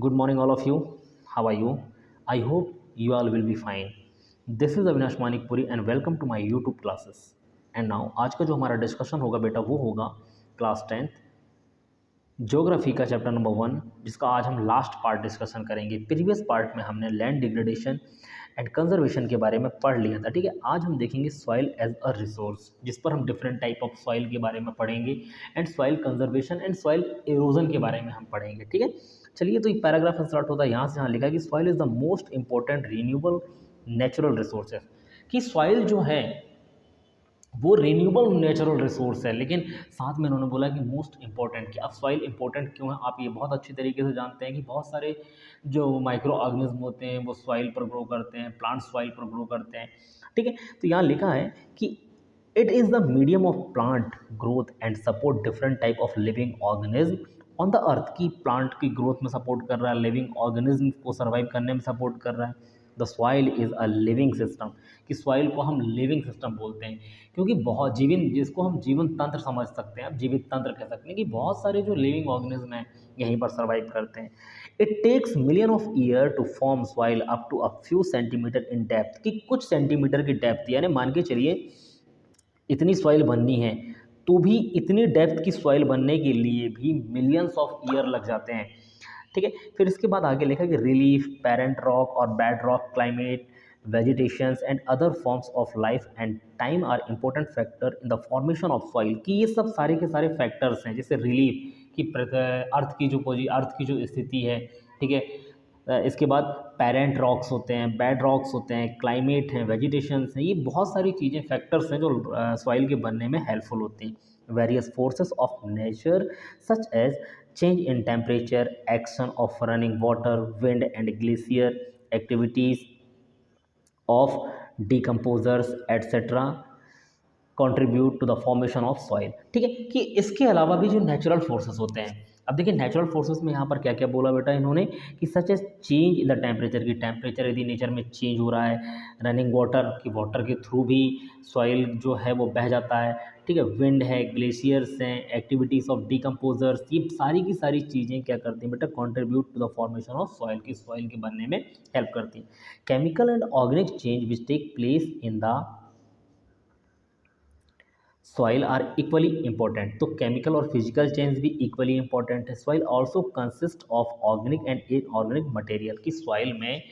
Good morning, all of you. How are you? I hope you all will be fine. This is Avinash Manikpuri and welcome to my YouTube classes. And now आज का जो हमारा discussion होगा बेटा वो होगा class 10th geography का chapter number 1, जिसका आज हम लास्ट पार्ट डिस्कशन करेंगे। प्रीवियस पार्ट में हमने लैंड डिग्रेडेशन एंड कंजर्वेशन के बारे में पढ़ लिया था। ठीक है, आज हम देखेंगे सॉइल एज अ रिसोर्स, जिस पर हम डिफरेंट टाइप ऑफ सॉइल के बारे में पढ़ेंगे and soil conservation and soil erosion के बारे में हम पढ़ेंगे। ठीक है, चलिए तो ये पैराग्राफ स्टार्ट होता है यहाँ से। यहाँ लिखा है कि soil is the most important renewable natural resources, कि सॉइल जो है वो रिन्यूएबल नेचुरल रिसोर्स है, लेकिन साथ में उन्होंने बोला कि मोस्ट इंपॉर्टेंट। कि अब सॉइल इंपॉर्टेंट क्यों है, आप ये बहुत अच्छी तरीके से जानते हैं कि बहुत सारे जो माइक्रो ऑर्गेनिज्म होते हैं वो सॉइल पर ग्रो करते हैं, प्लांट सॉइल पर ग्रो करते हैं। ठीक है, तो यहाँ लिखा है कि it is the medium of plant growth and support different type of living organism on the earth. की प्लांट की ग्रोथ में सपोर्ट कर रहा है, लिविंग ऑर्गेनिज्म को सर्वाइव करने में सपोर्ट कर रहा है। The soil is a living system, कि सॉइल को हम लिविंग सिस्टम बोलते हैं क्योंकि बहुत जीवन, जिसको हम जीवन तंत्र समझ सकते हैं, आप जीवित तंत्र कह सकते हैं, कि बहुत सारे जो लिविंग ऑर्गेनिज्म हैं यहीं पर सर्वाइव करते हैं। It takes million of year to form soil up to a few centimetre in depth, कि कुछ सेंटीमीटर की डेप्थ, यानी मान के चलिए इतनी सॉइल बननी है तो भी इतनी डेप्थ की सॉइल बनने के लिए भी मिलियंस ऑफ ईयर लग जाते हैं। ठीक है, फिर इसके बाद आगे लिखा कि रिलीफ, पेरेंट रॉक और bed rock, climate, vegetations and other forms of life and time are important factor in the formation of soil. कि ये सब सारे के सारे फैक्टर्स हैं, जैसे रिलीफ की अर्थ की जो स्थिति है। ठीक है, इसके बाद पेरेंट रॉक्स होते हैं, बेड रॉक्स होते हैं, क्लाइमेट हैं, वेजिटेशंस हैं, ये बहुत सारी चीज़ें फैक्टर्स हैं जो सॉइल के बनने में हेल्पफुल होती हैं। Various forces of nature such as change in temperature, action of running water, wind and glacier, activities of decomposers etc. Contribute to the formation of soil. ठीक है, कि इसके अलावा भी जो नेचुरल फोर्सेस होते हैं, अब देखिए नेचुरल फोर्सेस में यहाँ पर क्या क्या बोला बेटा इन्होंने, कि such as change in the temperature, की टेम्परेचर यदि नेचर में चेंज हो रहा है, रनिंग वाटर, की वाटर के थ्रू भी सॉइल जो है वो बह जाता है। ठीक है, विंड है, ग्लेशियर्स हैं, एक्टिविटीज़ ऑफ डिकम्पोजर्स, ये सारी की सारी चीज़ें क्या करती हैं बेटा, contribute to the formation of soil, की सॉइल के बनने में हेल्प करती हैं। Chemical and organic change which take place in the soil are equally important. तो केमिकल और फिजिकल चेंज भी इक्वली इंपॉर्टेंट है। Soil also consist of organic and inorganic material, की सॉइल में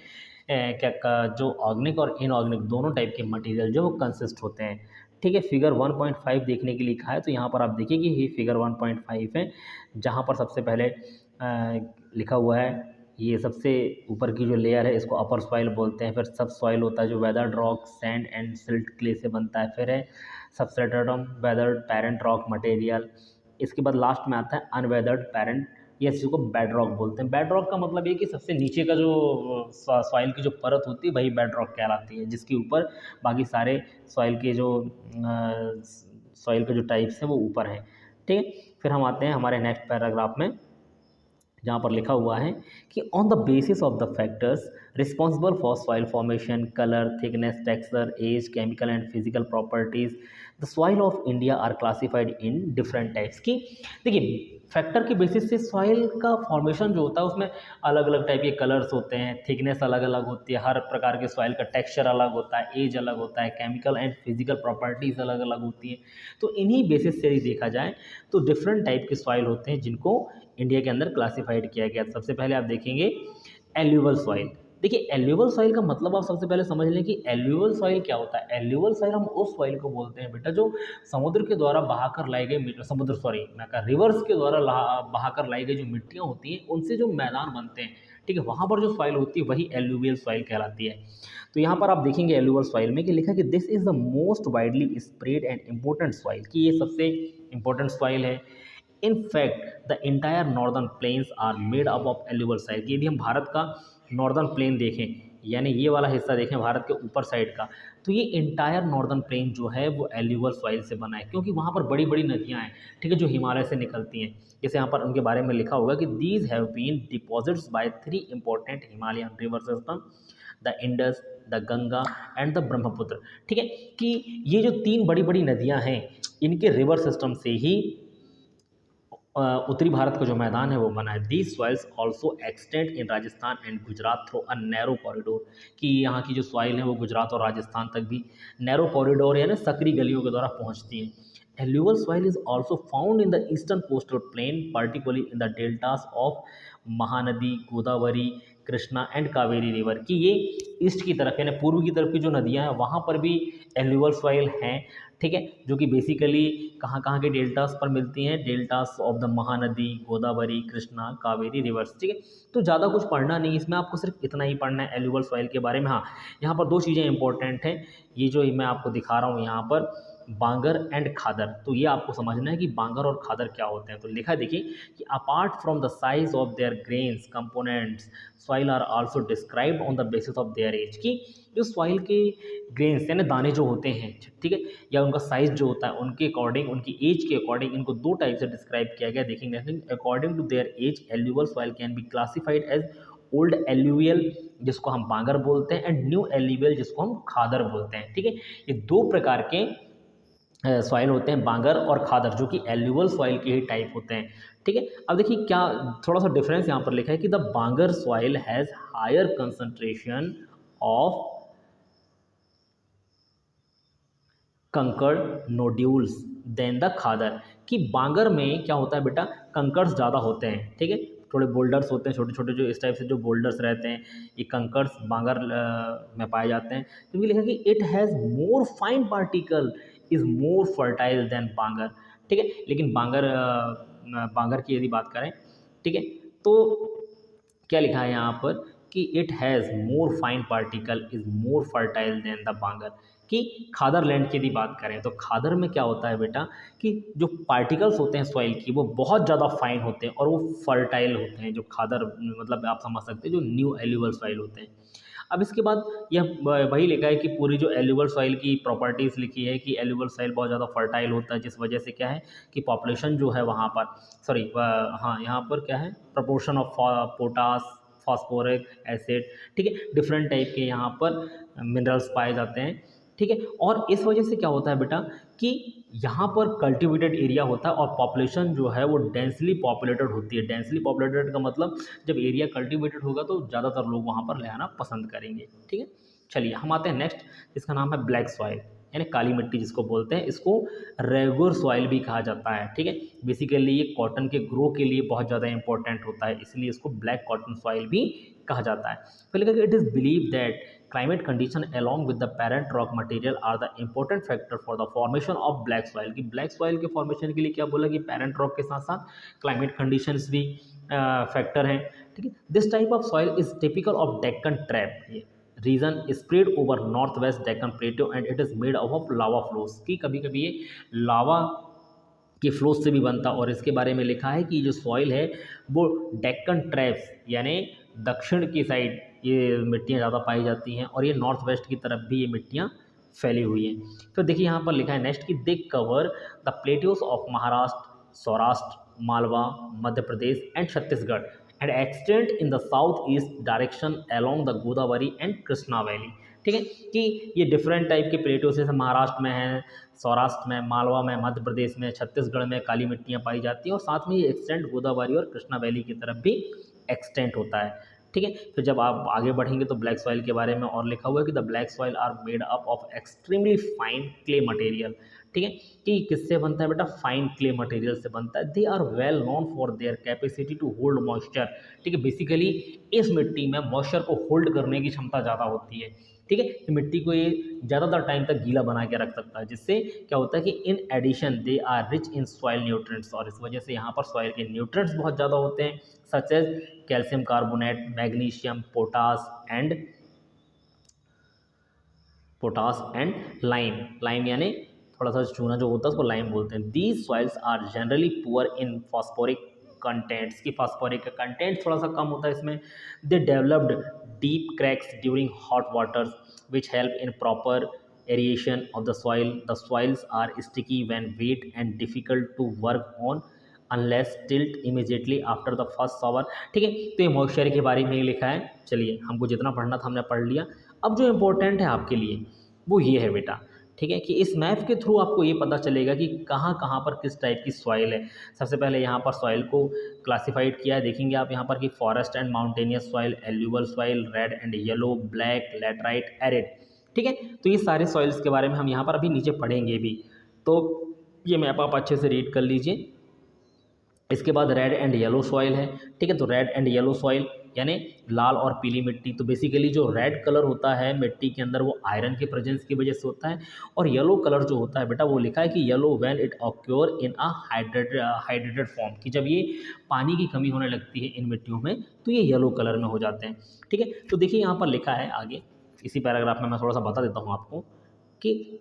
जो ऑर्गेनिक और इनऑर्गेनिक दोनों टाइप के मटेरियल जो वो कंसिस्ट होते हैं। ठीक है, फिगर 1.5 देखने के लिए लिखा है, तो यहाँ पर आप देखिए कि ये फिगर 1.5 है, जहाँ पर सबसे पहले लिखा हुआ है ये सबसे ऊपर की जो लेयर है इसको अपर सॉइल बोलते हैं। फिर सब सॉइल होता है जो weathered rock, sand and silt clay से बनता है। फिर है substratum, weathered parent rock material. इसके बाद लास्ट में आता है अनवेदर्ड पेरेंट, या जिसको बेड रॉक बोलते हैं। बेड रॉक का मतलब ये कि सबसे नीचे का जो सॉइल की जो परत होती है वही बेड रॉक कहलाती है, जिसके ऊपर बाकी सारे सॉइल के जो सॉइल के जो टाइप्स हैं वो ऊपर हैं। ठीक है, फिर हम आते हैं हमारे नेक्स्ट पैराग्राफ में, जहाँ पर लिखा हुआ है कि on the basis of the factors responsible for soil formation, colour, thickness, texture, age, chemical and physical properties, the soil of India are classified in different types. की देखिए फैक्टर के बेसिस से सॉइल का फॉर्मेशन जो होता है उसमें अलग अलग टाइप के कलर्स होते हैं, थिकनेस अलग अलग होती है, हर प्रकार के सॉइल का टेक्सचर अलग होता है, एज अलग होता है, केमिकल एंड फिजिकल प्रॉपर्टीज़ अलग अलग होती हैं। तो इन्हीं बेसिस से ही देखा जाए तो डिफरेंट टाइप के सॉइल होते हैं जिनको इंडिया के अंदर क्लासिफाइड किया गया। सबसे पहले आप देखेंगे एल्यूवल सॉइल। देखिए एल्यूवल सॉइल का मतलब आप सबसे पहले समझ लें कि एल्यूवल सॉइल क्या होता है। एल्यूवल सॉइल हम उस सॉइल को बोलते हैं बेटा जो समुद्र के द्वारा बहाकर लाई गई रिवर्स के द्वारा बहाकर लाई गई जो मिट्टियाँ होती हैं उनसे जो मैदान बनते हैं। ठीक है, वहाँ पर जो सॉइल होती है वही एल्यूवियल सॉइल कहलाती है। तो यहाँ पर आप देखेंगे एल्यूवल सॉइल में कि लिखा कि this is the most widely spread and important soil, कि ये सबसे इंपॉर्टेंट सॉइल है। In fact the entire northern plains are made up of alluvial soil. यदि हम भारत का नॉर्दर्न प्लेन देखें, यानी ये वाला हिस्सा देखें भारत के ऊपर साइड का, तो ये इंटायर नॉर्दर्न प्लेन जो है वो एल्यूवल सॉइल से बना है, क्योंकि वहाँ पर बड़ी बड़ी नदियाँ हैं। ठीक है, जो हिमालय से निकलती हैं। जैसे यहाँ पर उनके बारे में लिखा होगा कि these have been deposits by 3 important Himalayan river system, the Indus, the Ganga and the Brahmaputra. ठीक है, कि ये जो 3 बड़ी बड़ी नदियाँ हैं इनके रिवर सिस्टम से ही उत्तरी भारत का जो मैदान है वो बना है। These soils also extend in Rajasthan and Gujarat through a narrow corridor, कि यहाँ की जो सॉइल है वो गुजरात और राजस्थान तक भी नैरो कॉरिडोर यानी सकरी गलियों के द्वारा पहुँचती हैं। Alluvial soil is also found in the eastern coastal plain, particularly in the deltas of Mahanadi, Godavari, Krishna and Kaveri river, कि ये ईस्ट की तरफ यानी पूर्व की तरफ की जो नदियाँ हैं वहाँ पर भी एल्यूवल सॉइल हैं, ठीक है, जो कि बेसिकली कहाँ कहाँ के डेल्टास पर मिलती हैं, deltas of the Mahanadi, Godavari, Krishna, Kaveri reverse, ठीक है। तो ज़्यादा कुछ पढ़ना नहीं, इसमें आपको सिर्फ इतना ही पढ़ना है एल्यूवल सॉइल के बारे में। हाँ, यहाँ पर दो चीज़ें इंपॉर्टेंट हैं, ये जो मैं आपको दिखा रहा हूँ यहाँ पर, बांगर एंड खादर, तो ये आपको समझना है कि बांगर और खादर क्या होते हैं। तो लिखा है देखिए कि apart from the size of their grains components soil are also described on the basis of their age, कि जो सॉइल के ग्रेन्स यानी दाने जो होते हैं, ठीक है, या उनका साइज जो होता है उनके अकॉर्डिंग, उनकी एज के अकॉर्डिंग इनको दो टाइप से डिस्क्राइब किया गया। देखेंगे according to their age alluvial soil can be classified as old alluvial, जिसको हम बांगर बोलते हैं, एंड न्यू एल्यूवियल, जिसको हम खादर बोलते हैं, ठीक है। ये दो प्रकार के सॉइल होते हैं, बांगर और खादर, जो कि एल्यूवल सॉइल के ही टाइप होते हैं, ठीक है। अब देखिए क्या थोड़ा सा डिफरेंस यहाँ पर लिखा है कि the bangar soil has higher concentration of kankar nodules than the khadar, कि बांगर में क्या होता है बेटा, कंकर्स ज़्यादा होते हैं, ठीक है, थोड़े बोल्डर्स होते हैं छोटे छोटे, जो इस टाइप से जो बोल्डर्स रहते हैं, ये कंकर्स बांगर में पाए जाते हैं। क्योंकि लिखा कि it has more fine particle, is more fertile than bangar, ठीक है। लेकिन बांगर की यदि बात करें, ठीक है, तो क्या लिखा है यहाँ पर कि it has more fine particle, is more fertile than the bangar, कि खादर लैंड की यदि बात करें तो खादर में क्या होता है बेटा कि जो पार्टिकल्स होते हैं सॉइल की वो बहुत ज़्यादा फाइन होते हैं और वो फर्टाइल होते हैं, जो खादर मतलब आप समझ सकते हैं जो न्यू एल्यूवल सॉइल होते हैं। अब इसके बाद यह वही लिखा है कि पूरी जो एल्यूवल सॉइल की प्रॉपर्टीज़ लिखी है कि एल्यूवल सॉइल बहुत ज़्यादा फर्टाइल होता है, जिस वजह से क्या है कि पॉपुलेशन जो है वहाँ पर, सॉरी हाँ, यहाँ पर क्या है, proportion of potash, phosphoric acid, ठीक है, डिफरेंट टाइप के यहाँ पर मिनरल्स पाए जाते हैं, ठीक है। और इस वजह से क्या होता है बेटा कि यहाँ पर कल्टिवेटेड एरिया होता है और पॉपुलेशन जो है वो डेंसली पॉपुलेटेड होती है। डेंसली पॉपुलेटेड का मतलब जब एरिया कल्टिवेटेड होगा तो ज़्यादातर लोग वहाँ पर रहना पसंद करेंगे, ठीक है। चलिए हम आते हैं नेक्स्ट, इसका नाम है ब्लैक सॉइल यानी काली मिट्टी जिसको बोलते हैं, इसको रेगुलर सॉइल भी कहा जाता है, ठीक है। बेसिकली ये कॉटन के ग्रो के लिए बहुत ज़्यादा इंपॉर्टेंट होता है, इसलिए इसको ब्लैक कॉटन सॉइल भी कहा जाता है। फिर लिखा कि it is believe that climate condition along with the parent rock material are the important factor for the formation of black soil, कि black soil के formation के लिए क्या बोला कि parent rock के साथ साथ climate conditions भी फैक्टर हैं, ठीक है। This type of soil is typical of Deccan trap region spread over north west Deccan plateau and it is made of lava flows, की कभी कभी ये लावा के फ्लोस से भी बनता। और इसके बारे में लिखा है कि जो सॉइल है वो डेक्कन ट्रैप्स यानी दक्षिण की साइड ये मिट्टियाँ ज़्यादा पाई जाती हैं और ये नॉर्थ वेस्ट की तरफ भी ये मिट्टियाँ फैली हुई हैं। तो देखिए यहाँ पर लिखा है नेक्स्ट कि they cover the plateaus of Maharashtra, Saurashtra, Malwa, Madhya Pradesh and Chhattisgarh and extend in the south east direction along the Godavari and Krishna valley, ठीक है। कि ये डिफरेंट टाइप के प्लेटो से महाराष्ट्र में है, सौराष्ट्र में, मालवा में, मध्य प्रदेश में, छत्तीसगढ़ में काली मिट्टियाँ पाई जाती हैं और साथ में ये एक्सटेंड गोदावरी और कृष्णा वैली की तरफ भी एक्सटेंड होता है, ठीक है। फिर जब आप आगे बढ़ेंगे तो ब्लैक सॉइल के बारे में और लिखा हुआ है कि the black soil are made up of extremely fine clay material, ठीक है। कि किससे बनता है बेटा, फाइन क्ले मटेरियल से बनता है। They are well known for their capacity to hold moisture, ठीक है। बेसिकली इस मिट्टी में मॉइस्चर को होल्ड करने की क्षमता ज़्यादा होती है, ठीक है। कि मिट्टी को ये ज़्यादातर टाइम तक गीला बना के रख सकता है, जिससे क्या होता है कि in addition they are rich in soil nutrients, और इस वजह से यहाँ पर सॉइल के न्यूट्रिएंट्स बहुत ज़्यादा होते हैं, such as calcium carbonate, magnesium, potash and lime. Lime यानी थोड़ा सा चूना जो होता है उसको लाइम बोलते हैं। These soils are generally poor in phosphoric contents, की फॉस्फोरिक का कंटेंट थोड़ा सा कम होता है इसमें। They developed deep cracks during hot waters which help in proper aeration of the soil. The soils are sticky when wet and difficult to work on unless tilt immediately after the first shower, ठीक है। तो ये moisture के बारे में ही लिखा है। चलिए हमको जितना पढ़ना था हमने पढ़ लिया। अब जो इम्पोर्टेंट है आपके लिए वो ये है बेटा ठीक है, कि इस मैप के थ्रू आपको ये पता चलेगा कि कहाँ कहाँ पर किस टाइप की सॉइल है। सबसे पहले यहाँ पर सॉइल को क्लासिफाइड किया है, देखेंगे आप यहाँ पर कि forest and mountainous soil, alluvial soil, red and yellow, black, laterite, arid. ठीक है, तो ये सारे सॉइल्स के बारे में हम यहाँ पर अभी नीचे पढ़ेंगे भी, तो ये मैप आप अच्छे से रीड कर लीजिए। इसके बाद रेड एंड येलो सॉइल है। ठीक है, तो रेड एंड येलो सॉइल यानी लाल और पीली मिट्टी। तो बेसिकली जो रेड कलर होता है मिट्टी के अंदर वो आयरन के प्रेजेंस की वजह से होता है, और येलो कलर जो होता है बेटा वो लिखा है कि yellow when it occur in a hydrated form, कि जब ये पानी की कमी होने लगती है इन मिट्टियों में तो ये येलो कलर में हो जाते हैं। ठीक है, तो देखिए यहाँ पर लिखा है आगे इसी पैराग्राफ में मैं थोड़ा सा बता देता हूँ आपको कि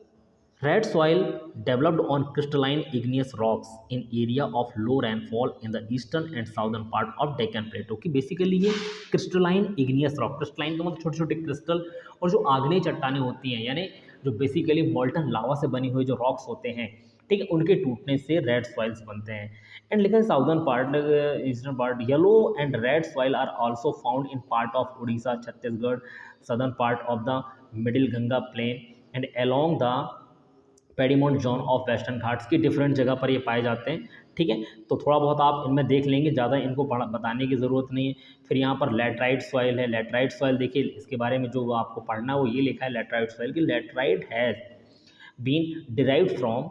red soil developed on crystalline igneous rocks in area of low rainfall in the eastern and southern part of Deccan Plateau। कि बेसिकली ये क्रिस्टलाइन इग्नियस रॉक, क्रिस्टलाइन का मतलब छोटे छोटे क्रिस्टल, और जो आग्नेय चट्टानें होती हैं यानी जो बेसिकली मॉल्टन लावा से बनी हुई जो रॉक्स होते हैं, ठीक है, उनके टूटने से रेड सॉइल्स बनते हैं। एंड लिखा है southern part, eastern part, yellow and red soil are also found in part of Orissa, Chhattisgarh, southern part of the middle Ganga plain and along the piedmont zone of western Ghats की डिफरेंट जगह पर ये पाए जाते हैं। ठीक है, तो थोड़ा बहुत आप इनमें देख लेंगे, ज़्यादा इनको बताने की ज़रूरत नहीं है। फिर यहाँ पर लैटराइट सॉइल है। लैटराइट सॉइल देखिए इसके बारे में जो आपको पढ़ना है वो ये लिखा है लैटराइट सॉइल कि laterite has been derived from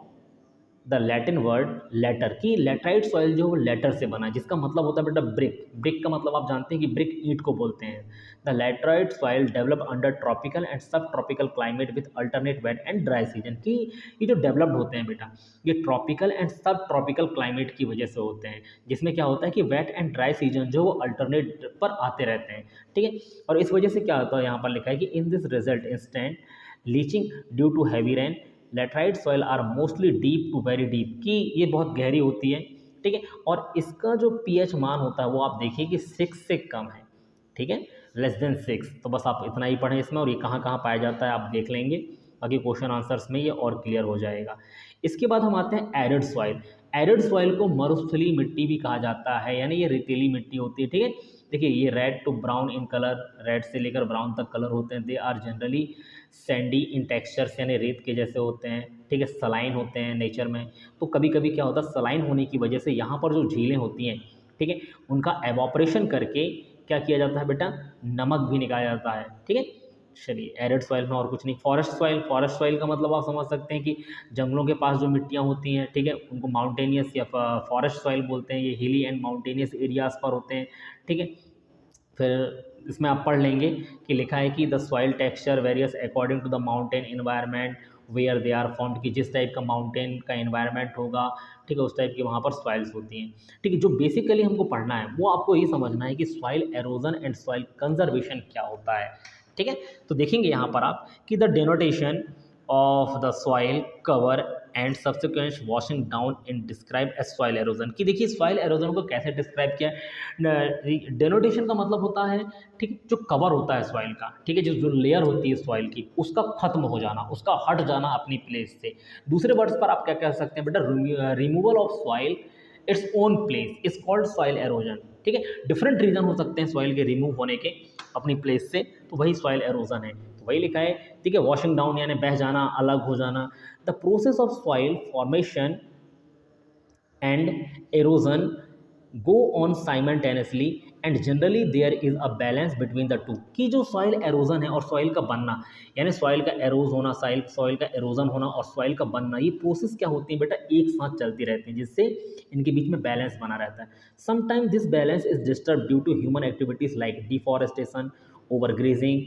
the Latin word later, कि लेटराइट सॉइल जो वो लेटर से बना है, जिसका मतलब होता है बेटा ब्रिक। ब्रिक का मतलब आप जानते हैं कि ब्रिक ईंट को बोलते हैं। The laterite soil develop under tropical and subtropical climate with alternate wet and dry season, कि ये जो डेवलप्ड होते हैं बेटा ये tropical and subtropical climate की वजह से होते हैं, जिसमें क्या होता है कि वेट एंड ड्राई सीजन जो वो अल्टरनेट पर आते रहते हैं। ठीक है, और इस वजह से क्या होता है यहाँ पर लिखा है कि in this result instant leaching due to heavy rain, laterite soil are mostly deep to very deep, कि ये बहुत गहरी होती है। ठीक है, और इसका जो पीएच मान होता है वो आप देखिए कि 6 से कम है। ठीक है, लेस देन 6। तो बस आप इतना ही पढ़ें इसमें, और ये कहाँ कहाँ पाया जाता है आप देख लेंगे, बाकी क्वेश्चन आंसर्स में ये और क्लियर हो जाएगा। इसके बाद हम आते हैं एरिड सॉइल। एरिड सॉइल को मरुस्थलीय मिट्टी भी कहा जाता है, यानी ये रेतीली मिट्टी होती है। ठीक है, देखिए ये red to brown in colour, red से लेकर ब्राउन तक कलर होते हैं। They are generally sandy in textures, यानी रेत के जैसे होते हैं। ठीक है, सलाइन होते हैं नेचर में। तो कभी कभी क्या होता है सलाइन होने की वजह से यहाँ पर जो झीलें होती हैं, ठीक है, उनका एवापोरेशन करके क्या किया जाता है बेटा, नमक भी निकाला जाता है। ठीक है, चलिए एरिड सॉइल में और कुछ नहीं। फॉरेस्ट सॉइल, फॉरेस्ट सॉइल का मतलब आप समझ सकते हैं कि जंगलों के पास जो मिट्टियाँ होती हैं, ठीक है, उनको माउंटेनियस या फॉरेस्ट सॉइल बोलते हैं। ये हिली एंड माउंटेनियस एरियाज़ पर होते हैं। ठीक है, फिर इसमें आप पढ़ लेंगे कि लिखा है कि the soil texture various according to the mountain environment where they are formed, कि जिस टाइप का माउंटेन का इन्वायरमेंट होगा, ठीक है, उस टाइप की वहाँ पर सॉइल्स होती हैं। ठीक है, जो बेसिकली हमको पढ़ना है वो आपको ये समझना है कि soil halogen and soil conservation क्या होता है। ठीक है, तो देखेंगे यहाँ पर आप कि the denotation of the soil cover and subsequent washing down in describe as soil erosion, कि देखिए सॉइल एरोजन को कैसे डिस्क्राइब किया है। डेनोटेशन का मतलब होता है, ठीक, जो कवर होता है सॉइल का, ठीक है, जो लेयर होती है सॉइल की, उसका खत्म हो जाना, उसका हट जाना अपनी प्लेस से। दूसरे वर्ड्स पर आप क्या कह सकते हैं बेटा, removal of soil its own place is called soil halogen. ठीक है, डिफरेंट रीजन हो सकते हैं सॉइल के रिमूव होने के अपनी प्लेस से, तो वही सॉइल एरोजन है। तो वही लिखा है, ठीक है, वॉशिंग डाउन यानी बह जाना, अलग हो जाना। The process of soil formation and erosion go on simultaneously and generally there is a balance between the two, कि जो सॉइल एरोजन है और सॉइल का बनना, यानी सॉइल का एरोज होना, सॉइल का एरोजन होना और सॉइल का बनना, ये प्रोसेस क्या होती है बेटा, एक साथ चलती रहती हैं, जिससे इनके बीच में बैलेंस बना रहता है। Sometime this balance is disturb due to human activities like deforestation, overgrazing,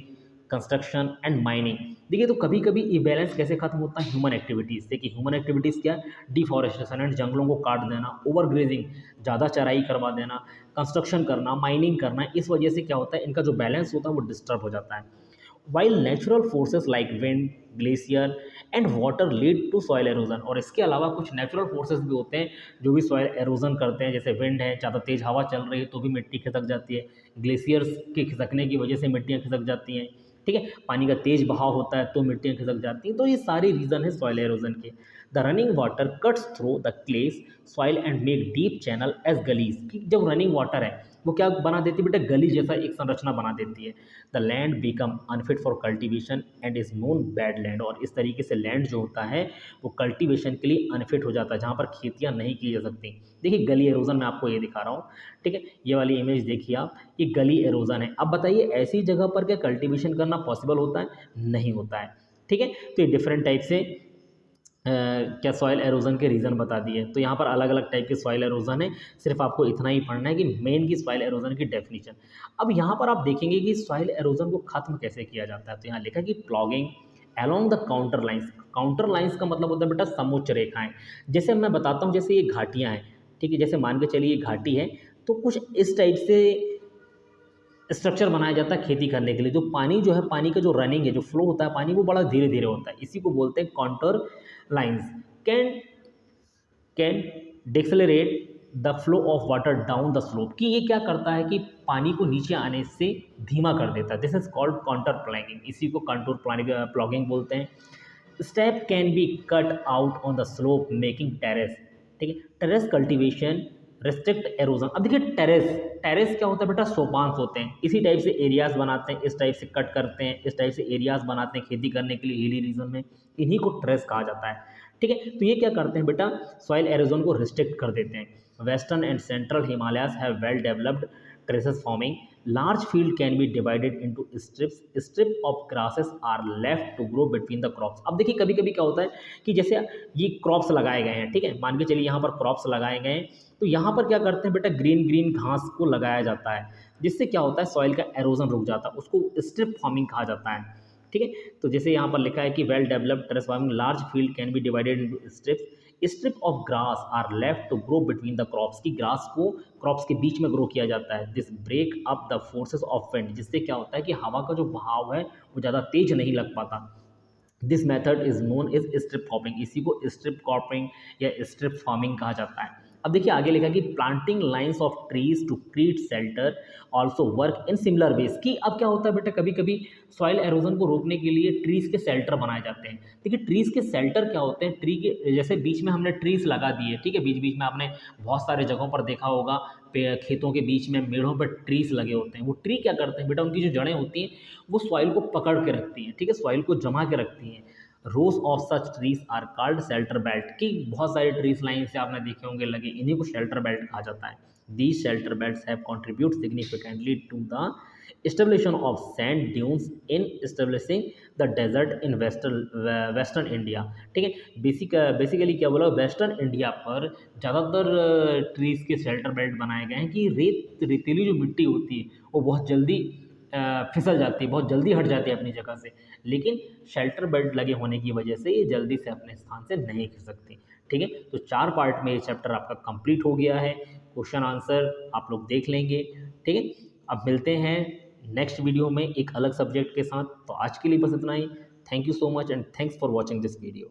construction and mining. देखिए, तो कभी कभी ये बैलेंस कैसे खत्म होता है, ह्यूमन एक्टिविटीज़ से, कि ह्यूमन एक्टिविटीज़ क्या, डिफॉरेस्टेशन एंड जंगलों को काट देना, ओवरग्रेजिंग ज़्यादा चराई करवा देना, कंस्ट्रक्शन करना, माइनिंग करना, इस वजह से क्या होता है इनका जो बैलेंस होता है वो डिस्टर्ब हो जाता है। While natural forces like wind, glacier and water lead to soil erosion, और इसके अलावा कुछ नेचुरल फोर्सेस भी होते हैं जो भी सॉइल एरोजन करते हैं, जैसे विंड है, ज़्यादा तेज़ हवा चल रही है तो भी मिट्टी खिसक जाती है, ग्लेशियर्स के खिसकने की वजह से मिट्टियाँ खिसक जाती हैं। ठीक है, पानी का तेज बहाव होता है तो मिट्टियाँ खिसक जाती हैं। तो ये सारी रीज़न है सॉइल एरोजन के। The running water cuts through the clays soil and make deep channel as gullies, कि जब रनिंग वाटर है वो क्या बना देती है बेटा, गली जैसा एक संरचना बना देती है। The land become unfit for cultivation and is known bad land, और इस तरीके से लैंड जो होता है वो कल्टिवेशन के लिए अनफिट हो जाता है, जहाँ पर खेतियाँ नहीं की जा सकती। देखिए गली एरोजन मैं आपको ये दिखा रहा हूँ, ठीक है, ये वाली इमेज देखिए आप, ये गली एरोजन है। अब बताइए ऐसी जगह पर क्या कल्टिवेशन करना पॉसिबल होता है? नहीं होता है, ठीक है। तो ये डिफरेंट टाइप से क्या सॉइल एरोजन के रीज़न बता दिए। तो यहाँ पर अलग अलग टाइप के सॉइल एरोजन है, सिर्फ आपको इतना ही पढ़ना है कि मेन की सॉइल एरोजन की डेफिनेशन। अब यहाँ पर आप देखेंगे कि सॉइल एरोजन को खत्म कैसे किया जाता है। तो यहाँ लिखा कि plogging along the counter lines. Counter lines का मतलब होता है बेटा समुच्च रेखाएं। जैसे मैं बताता हूँ, जैसे ये घाटियाँ हैं, ठीक है, जैसे मान के चलिए ये घाटी है, तो कुछ इस टाइप से स्ट्रक्चर बनाया जाता है खेती करने के लिए। जो पानी जो है, पानी का जो रनिंग है, जो फ्लो होता है पानी, वो बड़ा धीरे धीरे होता है, इसी को बोलते हैं contour lines. Can can decelerate the flow of water down the slope, कि ये क्या करता है कि पानी को नीचे आने से धीमा कर देता है। This is called contour ploughing, इसी को कंटूर प्लॉगिंग बोलते हैं। Step can be cut out on the slope making terrace, ठीक है। Terrace cultivation restrict erosion. अब देखिए टेरेस, टेरेस क्या होता है बेटा, सोपान होते हैं, इसी टाइप से एरियाज बनाते हैं, इस टाइप से कट करते हैं, इस टाइप से एरियाज बनाते हैं खेती करने के लिए हिली रीजन में, इन्हीं को टेरेस कहा जाता है, ठीक है। तो ये क्या करते हैं बेटा, सॉइल एरोजन को रिस्ट्रिक्ट कर देते हैं। Western and central Himalayas have well developed traces forming. Large field can be divided into strips, strip of grasses are left to grow between the crops. अब देखिए कभी कभी क्या होता है कि जैसे ये क्रॉप्स लगाए गए हैं, ठीक है, मान के चलिए यहाँ पर क्रॉप्स लगाए गए हैं, तो यहाँ पर क्या करते हैं बेटा, ग्रीन ग्रीन घास को लगाया जाता है, जिससे क्या होता है सॉइल का एरोजन रुक जाता है, उसको स्ट्रिप फार्मिंग कहा जाता है, ठीक है। तो जैसे यहाँ पर लिखा है कि well developed terrace farming, large field can be divided into strips, strip of grass are left to grow between the crops, की ग्रास को क्रॉप्स के बीच में ग्रो किया जाता है। This break up the forces of wind, जिससे क्या होता है कि हवा का जो बहाव है वो ज़्यादा तेज नहीं लग पाता। This method is known as strip cropping, इसी को स्ट्रिप क्रॉपिंग या स्ट्रिप फार्मिंग कहा जाता है। अब देखिए आगे लिखा कि planting lines of trees to create shelter also work in similar ways, कि अब क्या होता है बेटा, कभी कभी सॉइल एरोजन को रोकने के लिए ट्रीज के शेल्टर बनाए जाते हैं। देखिए ट्रीज के शेल्टर क्या होते हैं, ट्री के जैसे बीच में हमने ट्रीज लगा दिए, ठीक है, बीच बीच में आपने बहुत सारे जगहों पर देखा होगा, खेतों के बीच में मेढ़ों पर ट्रीज लगे होते हैं। वो ट्री क्या करते हैं बेटा, उनकी जो जड़ें होती हैं वो सॉइल को पकड़ के रखती हैं, ठीक है, सॉइल को जमा के रखती हैं। Rows of such trees are called shelter belt, की बहुत सारे ट्रीज लाइन से आपने देखे होंगे लगे, इन्हीं को शेल्टर बेल्ट कहा जाता है। These shelter belts have contribute significantly to the establishment of sand dunes in establishing the desert in western India, ठीक है। बेसिकली क्या बोला, वेस्टर्न इंडिया पर ज़्यादातर ट्रीज़ के शेल्टर बेल्ट बनाए गए हैं कि रेतीली जो मिट्टी होती है वो बहुत जल्दी फिसल जाती है, बहुत जल्दी हट जाती है अपनी जगह से, लेकिन शेल्टर बेल्ट लगे होने की वजह से ये जल्दी से अपने स्थान से नहीं खिसकती, ठीक है। तो 4 पार्ट में ये चैप्टर आपका कंप्लीट हो गया है, क्वेश्चन आंसर आप लोग देख लेंगे, ठीक है। अब मिलते हैं नेक्स्ट वीडियो में एक अलग सब्जेक्ट के साथ। तो आज के लिए बस इतना ही। Thank you so much and thanks for watching this video.